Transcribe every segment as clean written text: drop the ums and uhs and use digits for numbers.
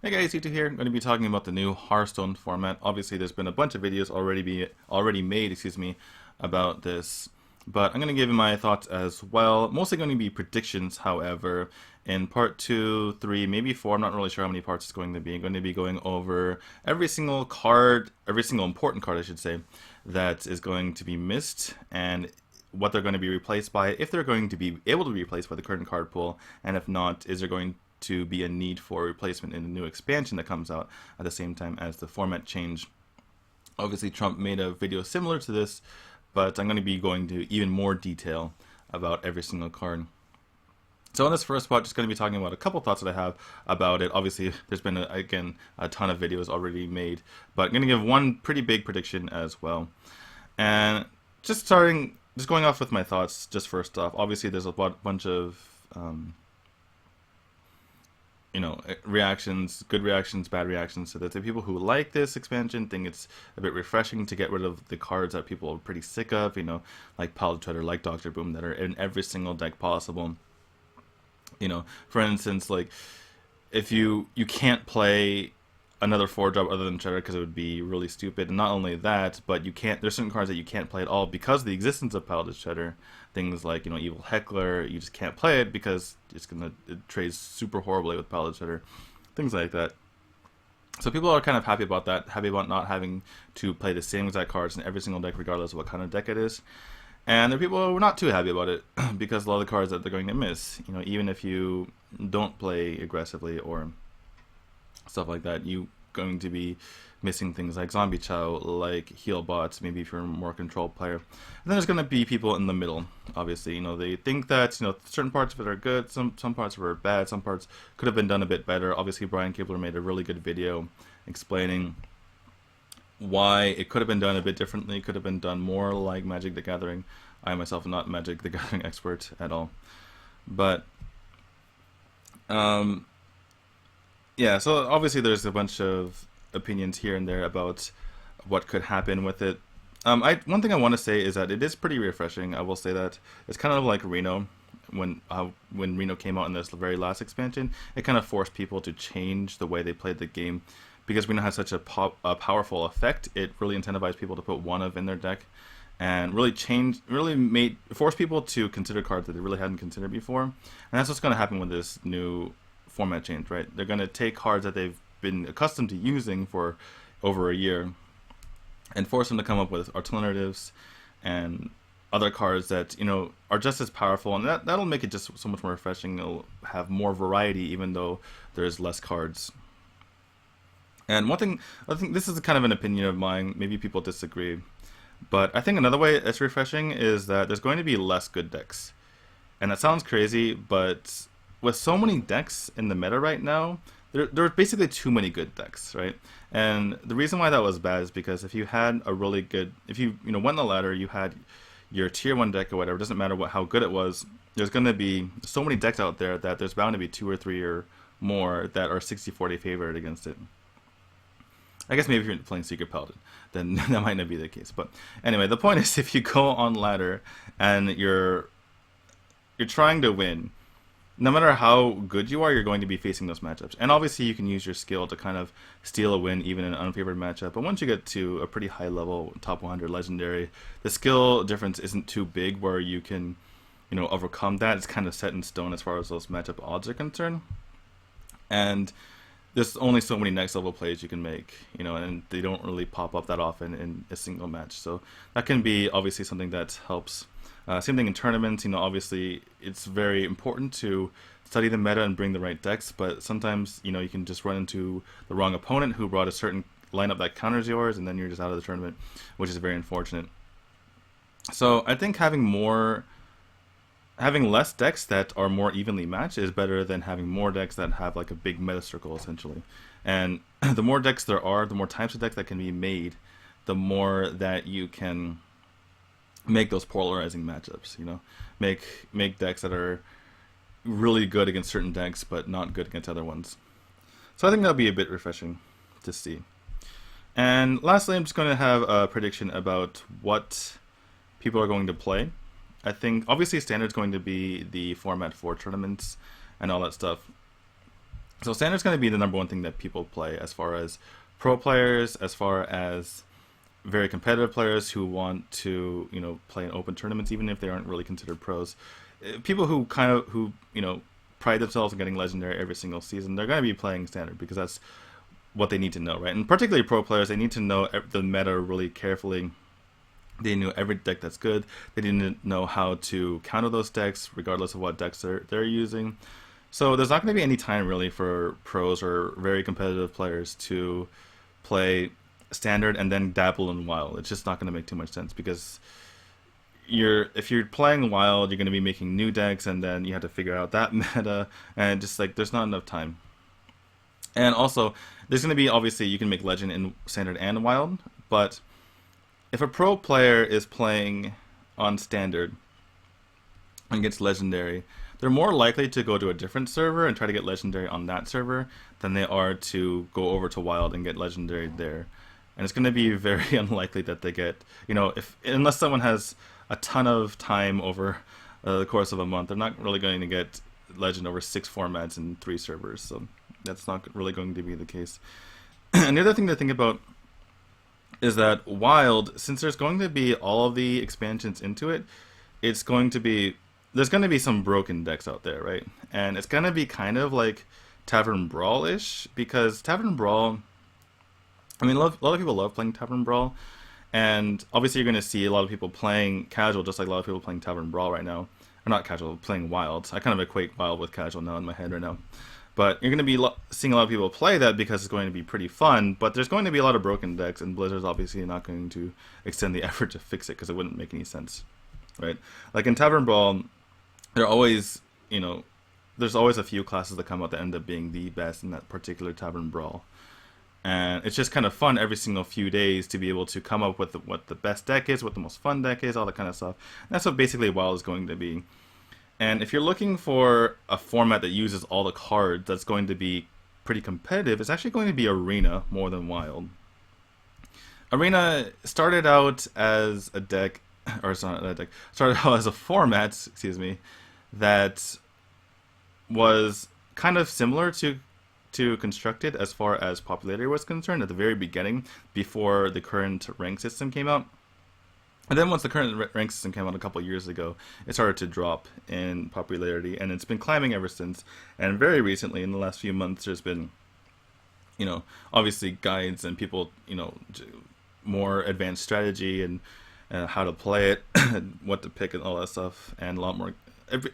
Hey guys, YouTube here. I'm going to be talking about the new Hearthstone format. Obviously, there's been a bunch of videos already made, about this, but I'm going to give you my thoughts as well. Mostly going to be predictions, however. In part 2, 3, maybe 4, I'm not really sure how many parts it's going to be. I'm going to be going over every single card, every single important card, I should say, that is going to be missed, and what they're going to be replaced by, if they're going to be able to be replaced by the current card pool, and if not, is there going to be a need for replacement in the new expansion that comes out at the same time as the format change. Obviously, Trump made a video similar to this, but I'm going to be going into even more detail about every single card. So in this first part, just going to be talking about a couple thoughts that I have about it. Obviously, there's been, again, a ton of videos already made, but I'm going to give one pretty big prediction as well. And just going off with my thoughts, just first off, obviously there's a bunch of reactions, good reactions, bad reactions. So that the people who like this expansion think it's a bit refreshing to get rid of the cards that people are pretty sick of, like Pile Treader, like Dr. Boom, that are in every single deck possible. For instance, like if you can't play another 4-drop other than Treader because it would be really stupid. And not only that, but there's certain cards that you can't play at all because of the existence of Pile Treader. Things like, Evil Heckler, you just can't play it because it trades super horribly with Pile Treader. Things like that. So people are kind of happy about that, happy about not having to play the same exact cards in every single deck regardless of what kind of deck it is. And there are people who are not too happy about it because a lot of the cards that they're going to miss, even if you don't play aggressively or stuff like that, you going to be missing things like Zombie Chow, like heal bots, maybe if you're a more controlled player. And then there's going to be people in the middle, obviously. They think that, certain parts of it are good, some parts are bad, some parts could have been done a bit better. Obviously, Brian Kibler made a really good video explaining why it could have been done a bit differently, could have been done more like Magic the Gathering. I myself am not Magic the Gathering expert at all. But, yeah, so obviously there's a bunch of opinions here and there about what could happen with it. One thing I want to say is that it is pretty refreshing. I will say that it's kind of like Reno. When Reno came out in this very last expansion, it kind of forced people to change the way they played the game because Reno has such a powerful effect. It really incentivized people to put one of in their deck and forced people to consider cards that they really hadn't considered before. And that's what's going to happen with this new format change, right? They're going to take cards that they've been accustomed to using for over a year and force them to come up with alternatives and other cards that are just as powerful, and that'll make it just so much more refreshing. It'll have more variety even though there's less cards. And I think this is kind of an opinion of mine, maybe people disagree, but I think another way it's refreshing is that there's going to be less good decks. And that sounds crazy, but with so many decks in the meta right now, there are basically too many good decks, right? And the reason why that was bad is because if you had a really good, if you went the ladder, you had your tier 1 deck or whatever, it doesn't matter how good it was, there's going to be so many decks out there that there's bound to be 2 or 3 or more that are 60-40 favored against it. I guess maybe if you're playing Secret Paladin, then that might not be the case. But anyway, the point is, if you go on ladder and you're trying to win, no matter how good you are, you're going to be facing those matchups. And obviously, you can use your skill to kind of steal a win, even in an unfavored matchup. But once you get to a pretty high level, top 100 legendary, the skill difference isn't too big where you can, overcome that. It's kind of set in stone as far as those matchup odds are concerned. And there's only so many next level plays you can make, and they don't really pop up that often in a single match. So that can be obviously something that helps. Same thing in tournaments. Obviously it's very important to study the meta and bring the right decks, but sometimes you can just run into the wrong opponent who brought a certain lineup that counters yours, and then you're just out of the tournament, which is very unfortunate. So I think having less decks that are more evenly matched is better than having more decks that have like a big meta circle, essentially. And the more decks there are, the more types of decks that can be made, the more that you can make those polarizing matchups. Make decks that are really good against certain decks but not good against other ones. So I think that'll be a bit refreshing to see. And lastly, I'm just going to have a prediction about what people are going to play. I think obviously standard's going to be the format for tournaments and all that stuff. So standard's going to be the number one thing that people play, as far as pro players, as far as very competitive players who want to, play in open tournaments, even if they aren't really considered pros. People who pride themselves in getting legendary every single season, they're going to be playing standard because that's what they need to know, right? And particularly pro players, they need to know the meta really carefully. They know every deck that's good. They need to know how to counter those decks, regardless of what decks they're using. So there's not going to be any time really for pros or very competitive players to play standard and then dabble in wild. It's just not going to make too much sense because if you're playing wild, you're going to be making new decks, and then you have to figure out that meta, and just like there's not enough time. And also, there's going to be, obviously, you can make legend in standard and wild, but if a pro player is playing on standard and gets legendary, they're more likely to go to a different server and try to get legendary on that server than they are to go over to wild and get legendary there. And it's going to be very unlikely that they get, unless someone has a ton of time over the course of a month, they're not really going to get legend over 6 formats and 3 servers. So that's not really going to be the case. And the other thing to think about is that wild, since there's going to be all of the expansions into it, there's going to be some broken decks out there, right? And it's going to be kind of like Tavern Brawl-ish, because Tavern Brawl, a lot of people love playing Tavern Brawl, and obviously you're going to see a lot of people playing casual, just like a lot of people playing Tavern Brawl right now. Or not casual, playing wild. I kind of equate wild with casual now in my head right now. But you're going to be seeing a lot of people play that because it's going to be pretty fun, but there's going to be a lot of broken decks, and Blizzard's obviously not going to extend the effort to fix it because it wouldn't make any sense, right? Like in Tavern Brawl, there's always a few classes that come out that end up being the best in that particular Tavern Brawl. And it's just kind of fun every single few days to be able to come up with what the best deck is, what the most fun deck is, all that kind of stuff. And that's what basically WoW is going to be. And if you're looking for a format that uses all the cards that's going to be pretty competitive, it's actually going to be Arena more than Wild. Arena started out as a deck, started out as a format, that was kind of similar to Constructed as far as popularity was concerned at the very beginning, before the current rank system came out. And then once the current rank system came out a couple years ago, it started to drop in popularity, and it's been climbing ever since. And very recently, in the last few months, there's been, obviously guides and people, more advanced strategy and how to play it, what to pick and all that stuff, and a lot more,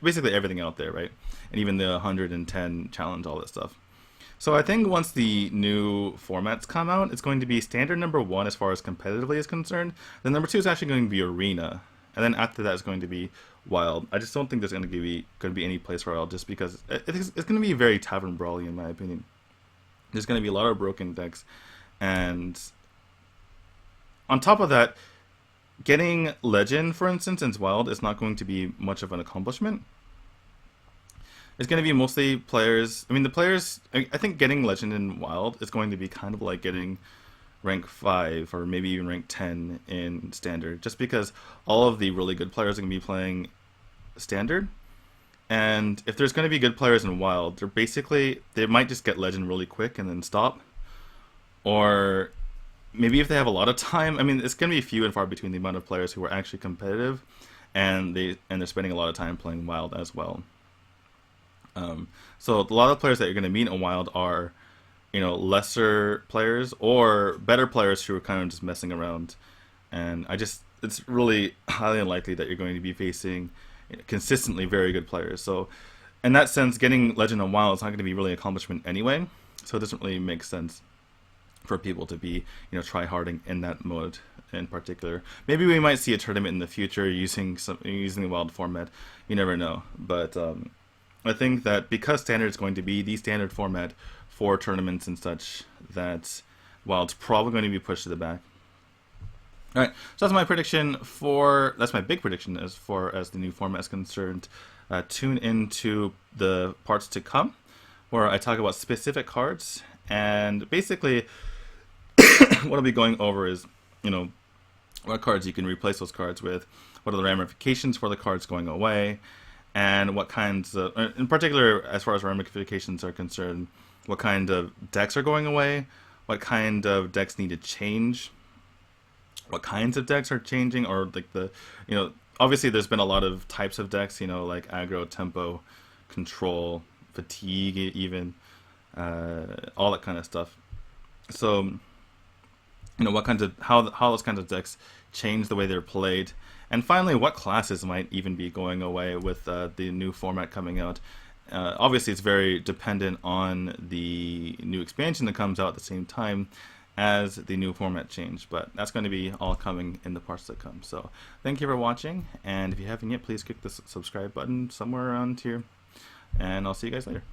basically everything out there, right? And even the 110 challenge, all that stuff. So I think once the new formats come out, it's going to be standard number 1 as far as competitively is concerned. Then number 2 is actually going to be Arena, and then after that is going to be Wild. I just don't think there's going to be any place for Wild, just because it's going to be very Tavern Brawly in my opinion. There's going to be a lot of broken decks, and on top of that, getting Legend, for instance, in Wild is not going to be much of an accomplishment. It's going to be mostly players. I think getting Legend in Wild is going to be kind of like getting rank 5 or maybe even rank 10 in Standard, just because all of the really good players are going to be playing Standard. And if there's going to be good players in Wild, they might just get Legend really quick and then stop. Or maybe if they have a lot of time, it's going to be few and far between the amount of players who are actually competitive, and they're spending a lot of time playing Wild as well. So a lot of players that you're going to meet in Wild are, lesser players or better players who are kind of just messing around. And it's really highly unlikely that you're going to be facing consistently very good players. So in that sense, getting Legend in Wild is not going to be really an accomplishment anyway. So it doesn't really make sense for people to be, try-harding in that mode in particular. Maybe we might see a tournament in the future using the Wild format. You never know. But I think that because Standard is going to be the standard format for tournaments and such, that Wild's probably going to be pushed to the back. All right, so that's my prediction that's my big prediction as far as the new format is concerned. Tune into the parts to come, where I talk about specific cards, and basically what I'll be going over is, what cards you can replace those cards with, what are the ramifications for the cards going away, and what kinds of, in particular, as far as ramifications are concerned, what kind of decks are going away, what kind of decks need to change, what kinds of decks are changing, or like obviously there's been a lot of types of decks, like aggro, tempo, control, fatigue, even all that kind of stuff. So what kinds of how those kinds of decks change the way they're played, and finally what classes might even be going away with the new format coming out. Obviously, it's very dependent on the new expansion that comes out at the same time as the new format change, but that's going to be all coming in the parts that come. So thank you for watching, and if you haven't yet, please click the subscribe button somewhere around here, and I'll see you guys later.